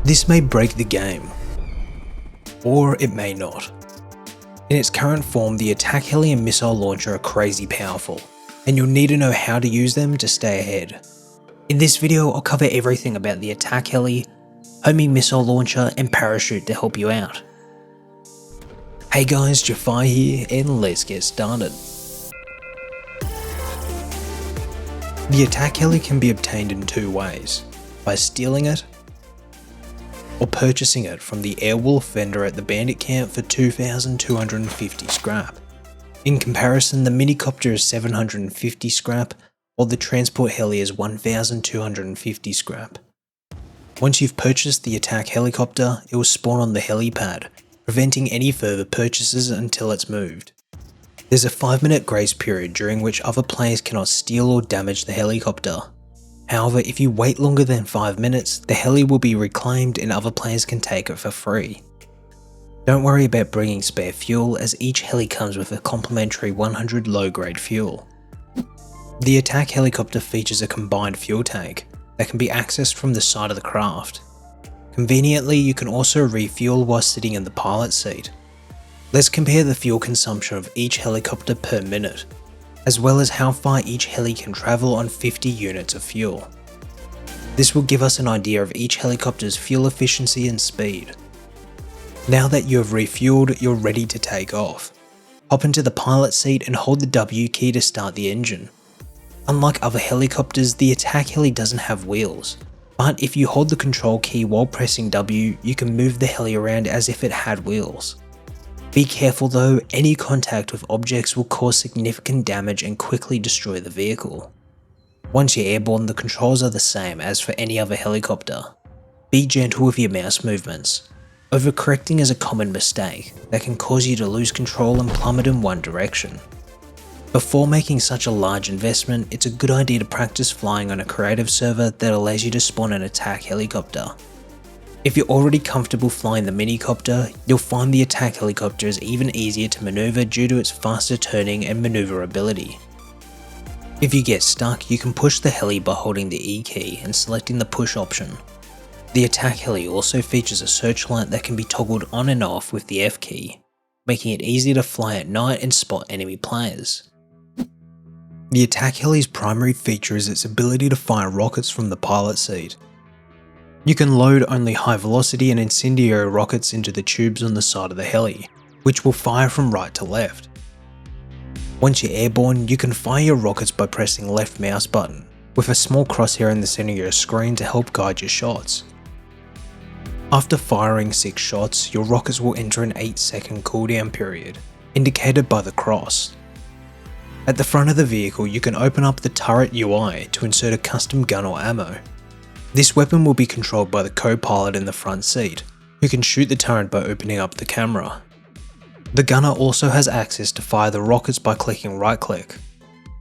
This may break the game, or it may not. In its current form, the attack heli and missile launcher are crazy powerful, and you'll need to know how to use them to stay ahead. In this video, I'll cover everything about the attack heli, homing missile launcher, and parachute to help you out. Hey guys, Jfarr here, and let's get started. The attack heli can be obtained in two ways, by stealing it or purchasing it from the Airwolf vendor at the bandit camp for 2,250 scrap. In comparison, the minicopter is 750 scrap, while the transport heli is 1,250 scrap. Once you've purchased the attack helicopter, it will spawn on the helipad, preventing any further purchases until it's moved. There's a 5-minute grace period during which other players cannot steal or damage the helicopter. However, if you wait longer than 5 minutes, the heli will be reclaimed and other players can take it for free. Don't worry about bringing spare fuel, as each heli comes with a complimentary 100 low-grade fuel. The attack helicopter features a combined fuel tank that can be accessed from the side of the craft. Conveniently, you can also refuel while sitting in the pilot seat. Let's compare the fuel consumption of each helicopter per minute, as well as how far each heli can travel on 50 units of fuel. This will give us an idea of each helicopter's fuel efficiency and speed. Now that you have refueled, you're ready to take off. Hop into the pilot seat and hold the W key to start the engine. Unlike other helicopters, the attack heli doesn't have wheels, but if you hold the control key while pressing W, you can move the heli around as if it had wheels. Be careful though, any contact with objects will cause significant damage and quickly destroy the vehicle. Once you're airborne, the controls are the same as for any other helicopter. Be gentle with your mouse movements. Overcorrecting is a common mistake that can cause you to lose control and plummet in one direction. Before making such a large investment, it's a good idea to practice flying on a creative server that allows you to spawn an attack helicopter. If you're already comfortable flying the minicopter, you'll find the attack helicopter is even easier to maneuver due to its faster turning and maneuverability. If you get stuck, you can push the heli by holding the E key and selecting the push option. The attack heli also features a searchlight that can be toggled on and off with the F key, making it easier to fly at night and spot enemy players. The attack heli's primary feature is its ability to fire rockets from the pilot seat. You can load only high velocity and incendiary rockets into the tubes on the side of the heli, which will fire from right to left. Once you're airborne, you can fire your rockets by pressing left mouse button, with a small crosshair in the center of your screen to help guide your shots. After firing 6 shots, your rockets will enter an 8-second cooldown period, indicated by the cross. At the front of the vehicle, you can open up the turret UI to insert a custom gun or ammo. This weapon will be controlled by the co-pilot in the front seat, who can shoot the turret by opening up the camera. The gunner also has access to fire the rockets by clicking right-click.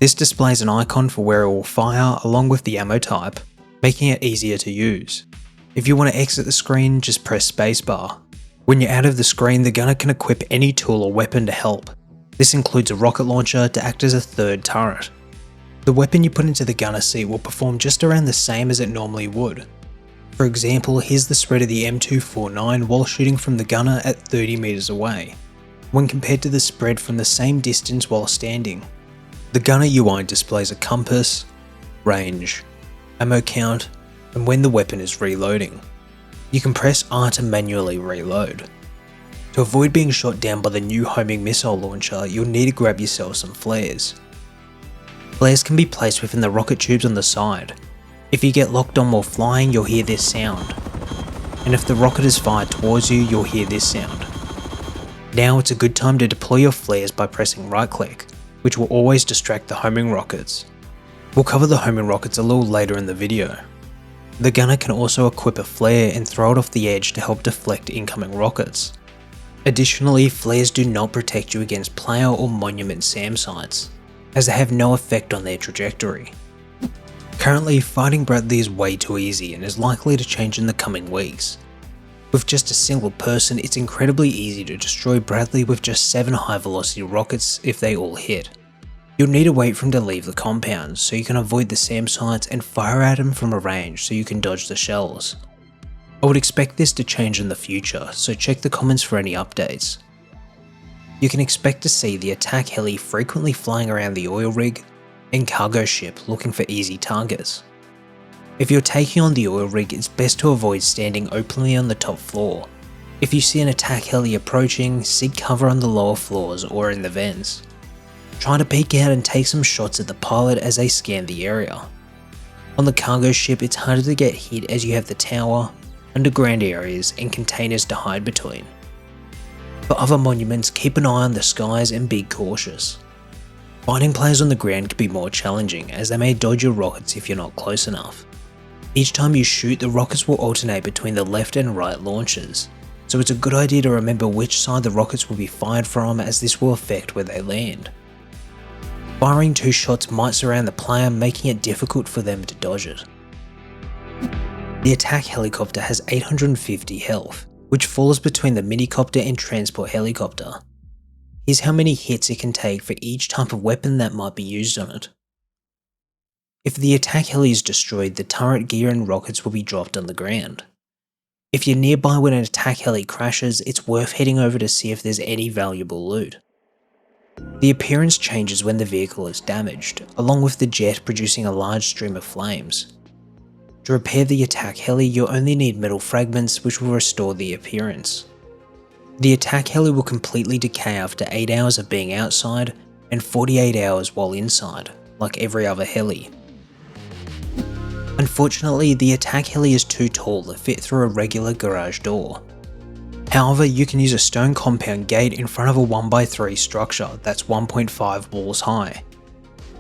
This displays an icon for where it will fire along with the ammo type, making it easier to use. If you want to exit the screen, just press spacebar. When you're out of the screen, the gunner can equip any tool or weapon to help. This includes a rocket launcher to act as a third turret. The weapon you put into the gunner seat will perform just around the same as it normally would. For example, here's the spread of the M249 while shooting from the gunner at 30 meters away, when compared to the spread from the same distance while standing. The gunner UI displays a compass, range, ammo count, and when the weapon is reloading. You can press R to manually reload. To avoid being shot down by the new homing missile launcher, you'll need to grab yourself some flares. Flares can be placed within the rocket tubes on the side. If you get locked on while flying, you'll hear this sound. And if the rocket is fired towards you, you'll hear this sound. Now it's a good time to deploy your flares by pressing right click, which will always distract the homing rockets. We'll cover the homing rockets a little later in the video. The gunner can also equip a flare and throw it off the edge to help deflect incoming rockets. Additionally, flares do not protect you against player or monument SAM sites, as they have no effect on their trajectory. Currently, fighting Bradley is way too easy and is likely to change in the coming weeks. With just a single person, it's incredibly easy to destroy Bradley with just 7 high velocity rockets if they all hit. You'll need to wait for him to leave the compound so you can avoid the SAM sites and fire at him from a range so you can dodge the shells. I would expect this to change in the future, so check the comments for any updates. You can expect to see the attack heli frequently flying around the oil rig and cargo ship looking for easy targets. If you're taking on the oil rig, it's best to avoid standing openly on the top floor. If you see an attack heli approaching, seek cover on the lower floors or in the vents. Try to peek out and take some shots at the pilot as they scan the area. On the cargo ship, it's harder to get hit as you have the tower, underground areas and containers to hide between. For other monuments, keep an eye on the skies and be cautious. Finding players on the ground can be more challenging as they may dodge your rockets if you're not close enough. Each time you shoot, the rockets will alternate between the left and right launchers, so it's a good idea to remember which side the rockets will be fired from as this will affect where they land. Firing 2 shots might surround the player, making it difficult for them to dodge it. The attack helicopter has 850 health, which falls between the minicopter and transport helicopter. Here's how many hits it can take for each type of weapon that might be used on it. If the attack heli is destroyed, the turret gear and rockets will be dropped on the ground. If you're nearby when an attack heli crashes, it's worth heading over to see if there's any valuable loot. The appearance changes when the vehicle is damaged, along with the jet producing a large stream of flames. To repair the attack heli, you'll only need metal fragments which will restore the appearance. The attack heli will completely decay after 8 hours of being outside and 48 hours while inside, like every other heli. Unfortunately, the attack heli is too tall to fit through a regular garage door. However, you can use a stone compound gate in front of a 1x3 structure that's 1.5 walls high.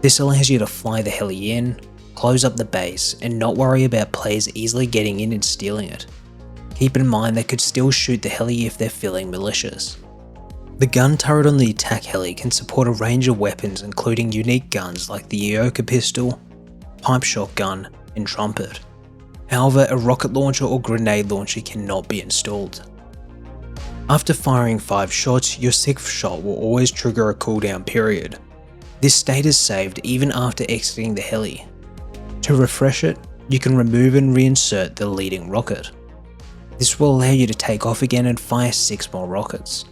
This allows you to fly the heli in, close up the base, and not worry about players easily getting in and stealing it. Keep in mind they could still shoot the heli if they're feeling malicious. The gun turret on the attack heli can support a range of weapons including unique guns like the Ooyy pistol, pipe shotgun, and trumpet. However, a rocket launcher or grenade launcher cannot be installed. After firing 5 shots, your 6th shot will always trigger a cooldown period. This state is saved even after exiting the heli. To refresh it, you can remove and reinsert the leading rocket. This will allow you to take off again and fire 6 more rockets.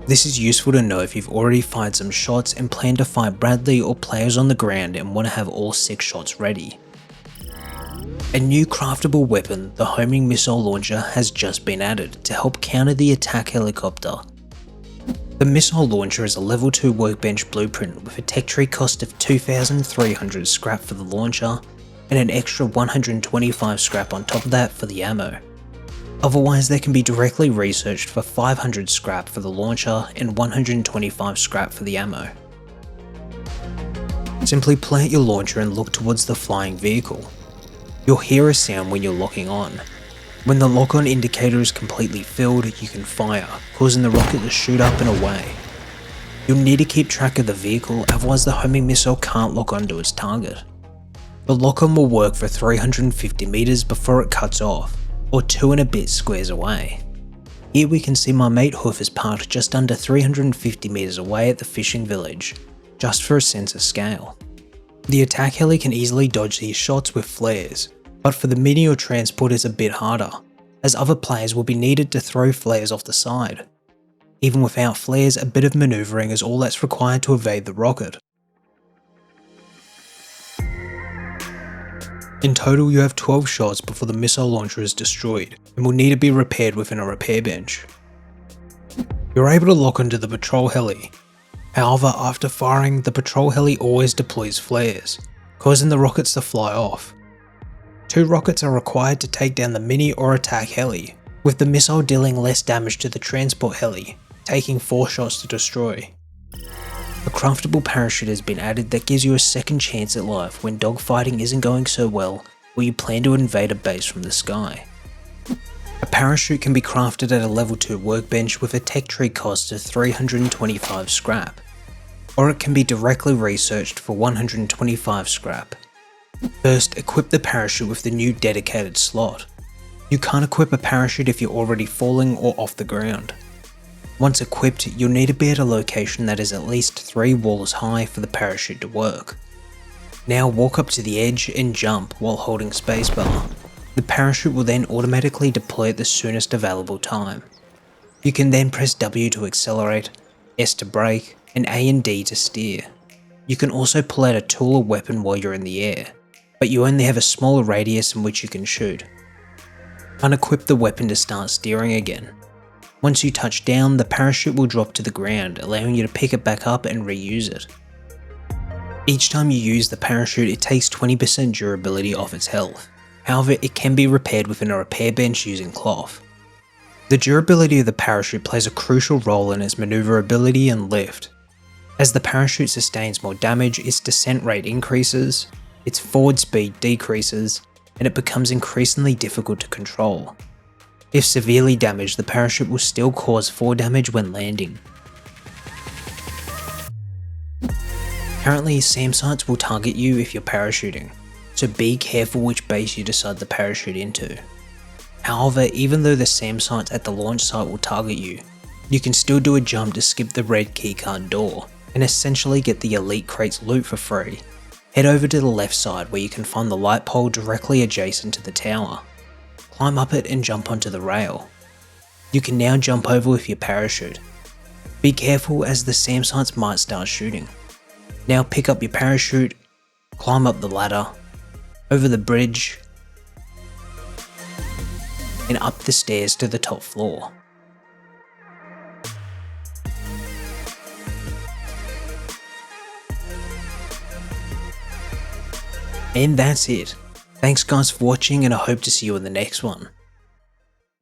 This is useful to know if you've already fired some shots and plan to fight Bradley or players on the ground and want to have all 6 shots ready. A new craftable weapon, the homing missile launcher, has just been added to help counter the attack helicopter. The missile launcher is a level 2 workbench blueprint with a tech tree cost of 2,300 scrap for the launcher and an extra 125 scrap on top of that for the ammo. Otherwise, they can be directly researched for 500 scrap for the launcher and 125 scrap for the ammo. Simply plant your launcher and look towards the flying vehicle. You'll hear a sound when you're locking on. When the lock-on indicator is completely filled, you can fire, causing the rocket to shoot up and away. You'll need to keep track of the vehicle, otherwise the homing missile can't lock onto its target. The lock-on will work for 350 meters before it cuts off, or 2 and a bit squares away. Here we can see my mate HooF is parked just under 350 meters away at the fishing village, just for a sense of scale. The attack heli can easily dodge these shots with flares, but for the mini or transport it's a bit harder, as other players will be needed to throw flares off the side. Even without flares, a bit of maneuvering is all that's required to evade the rocket. In total, you have 12 shots before the missile launcher is destroyed, and will need to be repaired within a repair bench. You're able to lock onto the patrol heli. However, after firing, the patrol heli always deploys flares, causing the rockets to fly off. 2 rockets are required to take down the mini or attack heli, with the missile dealing less damage to the transport heli, taking 4 shots to destroy. A craftable parachute has been added that gives you a second chance at life when dogfighting isn't going so well or you plan to invade a base from the sky. A parachute can be crafted at a level 2 workbench with a tech tree cost of 325 scrap, or it can be directly researched for 125 scrap. First, equip the parachute with the new dedicated slot. You can't equip a parachute if you're already falling or off the ground. Once equipped, you'll need to be at a location that is at least 3 walls high for the parachute to work. Now walk up to the edge and jump while holding spacebar. The parachute will then automatically deploy at the soonest available time. You can then press W to accelerate, S to brake, and A and D to steer. You can also pull out a tool or weapon while you're in the air, but you only have a smaller radius in which you can shoot. Unequip the weapon to start steering again. Once you touch down, the parachute will drop to the ground, allowing you to pick it back up and reuse it. Each time you use the parachute, it takes 20% durability off its health. However, it can be repaired within a repair bench using cloth. The durability of the parachute plays a crucial role in its maneuverability and lift. As the parachute sustains more damage, its descent rate increases, its forward speed decreases, and it becomes increasingly difficult to control. If severely damaged, the parachute will still cause 4 damage when landing. Currently, SAM sites will target you if you're parachuting, so be careful which base you decide to parachute into. However, even though the SAM sites at the launch site will target you, you can still do a jump to skip the red keycard door, and essentially get the Elite Crate's loot for free. Head over to the left side where you can find the light pole directly adjacent to the tower. Climb up it and jump onto the rail. You can now jump over with your parachute. Be careful as the SAM sites might start shooting. Now pick up your parachute, climb up the ladder, over the bridge, and up the stairs to the top floor. And that's it. Thanks guys for watching, and I hope to see you in the next one.